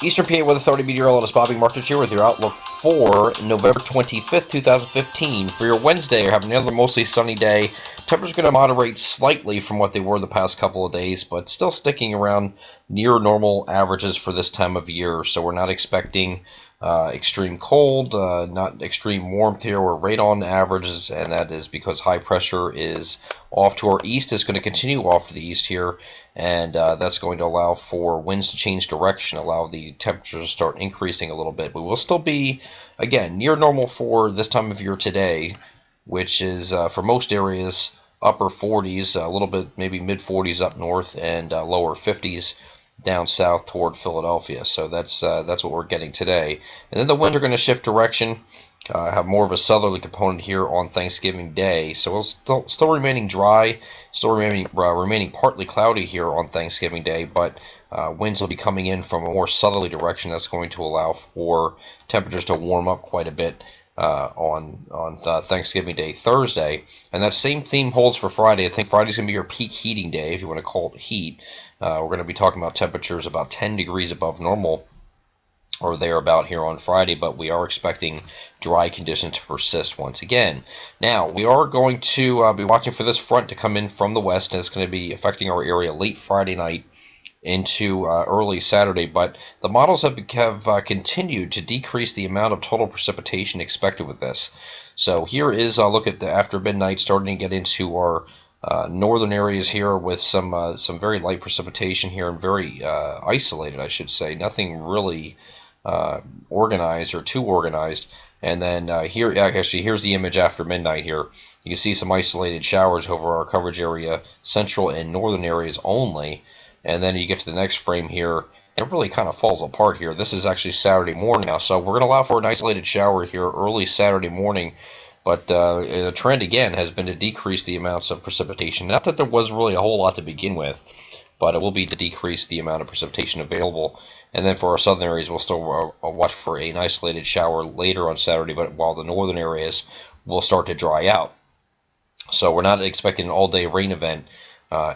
Eastern PA Weather Authority meteorologist Bobby Martrich here with your outlook for November 25th, 2015. For your Wednesday, you're having another mostly sunny day. Temperatures going to moderate slightly from what they were the past couple of days, but still sticking around near normal averages for this time of year. So we're not expecting extreme cold, not extreme warmth here. We're right on averages, and that is because high pressure is off to our east. It's going to continue off to the east here, and that's going to allow for winds to change direction, allow the temperatures to start increasing a little bit. But we'll still be, again, near normal for this time of year today, which is for most areas upper 40s, a little bit maybe mid 40s up north, and lower 50s down south toward Philadelphia. So that's what we're getting today. And then the winds are going to shift direction, have more of a southerly component here on Thanksgiving Day. So we'll still remaining dry, still remaining partly cloudy here on Thanksgiving Day, but winds will be coming in from a more southerly direction. That's going to allow for temperatures to warm up quite a bit on Thanksgiving Day, Thursday. And that same theme holds for Friday. I think Friday's going to be your peak heating day, if you want to call it heat. We're going to be talking about temperatures about 10 degrees above normal or thereabout here on Friday, but we are expecting dry conditions to persist once again. Now, we are going to be watching for this front to come in from the west, and it's going to be affecting our area late Friday night into early Saturday, but the models have continued to decrease the amount of total precipitation expected with this. So here is a look at the after midnight, starting to get into our northern areas here with some very light precipitation here, and very isolated, I should say. Nothing really organized or too organized. And then here, actually, here's the image after midnight here. You can see some isolated showers over our coverage area, central and northern areas only. And then you get to the next frame here, and it really kind of falls apart here. This is actually Saturday morning now, so we're going to allow for an isolated shower here early Saturday morning. But the trend, again, has been to decrease the amounts of precipitation. Not that there was really a whole lot to begin with, but it will be to decrease the amount of precipitation available. And then for our southern areas, we'll still watch for an isolated shower later on Saturday, but while the northern areas will start to dry out. So we're not expecting an all-day rain event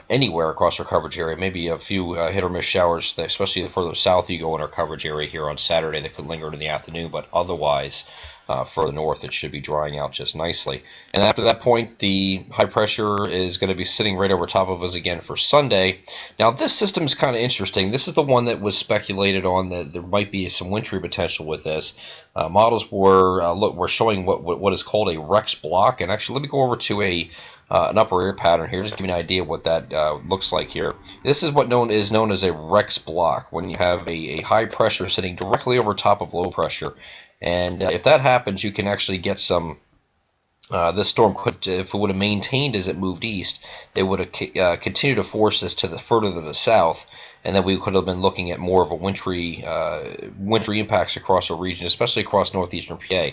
anywhere across our coverage area. Maybe a few hit or miss showers, especially the further south you go in our coverage area here on Saturday, that could linger into the afternoon, but otherwise further north it should be drying out just nicely. And after that point, the high pressure is going to be sitting right over top of us again for Sunday. Now this system is kind of interesting. This is the one that was speculated on that there might be some wintry potential with this. Models were showing what is called a Rex block, and actually let me go over to an upper air pattern here, just to give you an idea what that looks like here. This is what is known as a Rex block, when you have a high pressure sitting directly over top of low pressure. And if that happens, you can actually get some, this storm could, if it would have maintained as it moved east, it would have continued to force this to the further to the south, and then we could have been looking at more of a wintry impacts across our region, especially across northeastern PA.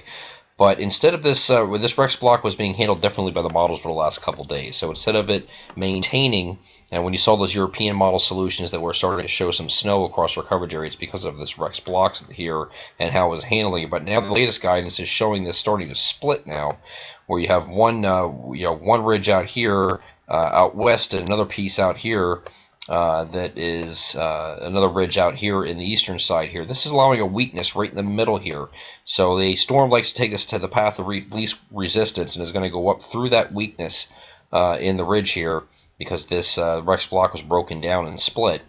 But instead of this, this Rex block was being handled differently by the models for the last couple days. So instead of it maintaining, and when you saw those European model solutions that were starting to show some snow across our coverage areas because of this Rex blocks here and how it was handling it. But now the latest guidance is showing this starting to split now, where you have one ridge out here out west and another piece out here. That is another ridge out here in the eastern side here. This is allowing a weakness right in the middle here. So the storm likes to take us to the path of least resistance, and is going to go up through that weakness in the ridge here, because this Rex block was broken down and split.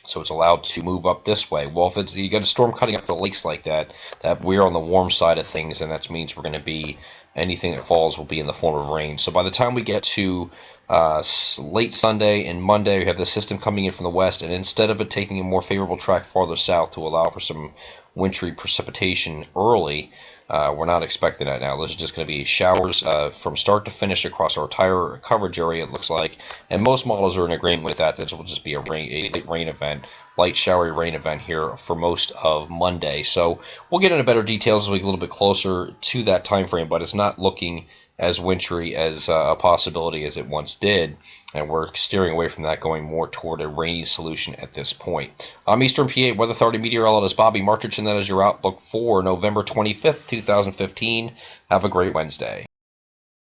So it's allowed to move up this way. Well, if you got a storm cutting up the lakes like that we're on the warm side of things, and that means we're going to be, anything that falls will be in the form of rain. So by the time we get to late Sunday and Monday, we have the system coming in from the west, and instead of it taking a more favorable track farther south to allow for some wintry precipitation early, we're not expecting that now. This is just going to be showers from start to finish across our entire coverage area, it looks like. And most models are in agreement with that. This will just be a late rain event, light showery rain event here for most of Monday. So we'll get into better details as we get a little bit closer to that time frame, but it's not looking as wintry as a possibility as it once did, and we're steering away from that, going more toward a rainy solution at this point. I'm Eastern PA Weather Authority meteorologist Bobby Martrich, and that is your outlook for November 25th, 2015. Have a great Wednesday.